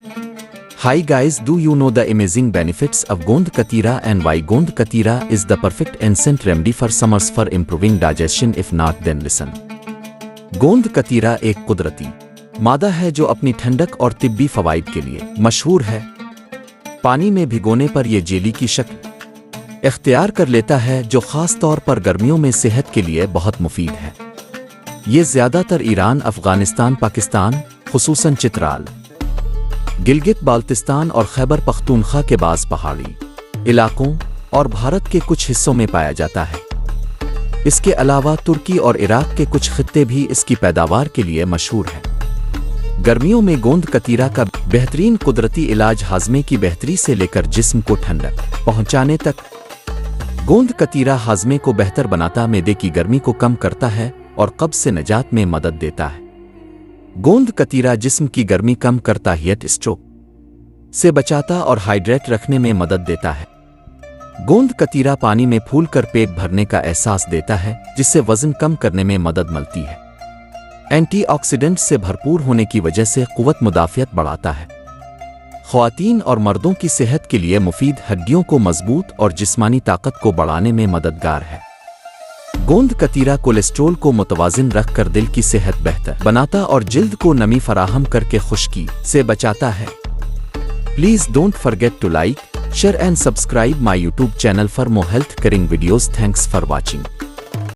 Hi guys, do you know the amazing benefits of Gond Katira and why Gond Katira is the perfect instant remedy for summers for improving digestion? If not, then listen. गोंद कतीरा एक कुदरती मादा है जो अपनी ठंडक और तिब्बी फवाइद के लिए मशहूर है। पानी में भिगोने पर यह जेली की शक्ल इख्तियार कर लेता है जो ख़ास तौर पर गर्मियों में सेहत के लिए बहुत मुफीद है। ये ज़्यादातर ईरान, अफ़गानिस्तान, पाकिस्तान, खुसूसन चित्राल, गिलगित बाल्तिस्तान और खैबर पख्तूनख्वा के बाज़ पहाड़ी इलाकों और भारत के कुछ हिस्सों में पाया जाता है। इसके अलावा तुर्की और इराक के कुछ खित्ते भी इसकी पैदावार के लिए मशहूर हैं। गर्मियों में गोंद कतीरा का बेहतरीन कुदरती इलाज हाजमे की बेहतरी से लेकर जिस्म को ठंडक पहुंचाने तक। गोंद कतीरा हाजमे को बेहतर बनाता, मैदे की गर्मी को कम करता है और कब्ज़ से निजात में मदद देता है। गोंद कतीरा जिस्म की गर्मी कम करता, हीट स्ट्रोक से बचाता और हाइड्रेट रखने में मदद देता है। गोंद कतीरा पानी में फूलकर पेट भरने का एहसास देता है, जिससे वजन कम करने में मदद मिलती है। एंटीऑक्सीडेंट से भरपूर होने की वजह से क़ुव्वत मुदाफ़ियत बढ़ाता है। ख़वातीन और मर्दों की सेहत के लिए मुफीद, हड्डियों को मजबूत और जिस्मानी ताकत को बढ़ाने में मददगार है। गोंद कतीरा कोलेस्ट्रोल को मुतवाज़िन रखकर दिल की सेहत बेहतर बनाता और जिल्द को नमी फराहम करके खुश्की से बचाता है। Please don't forget to like, share and subscribe my YouTube channel for more health caring videos. Thanks for watching.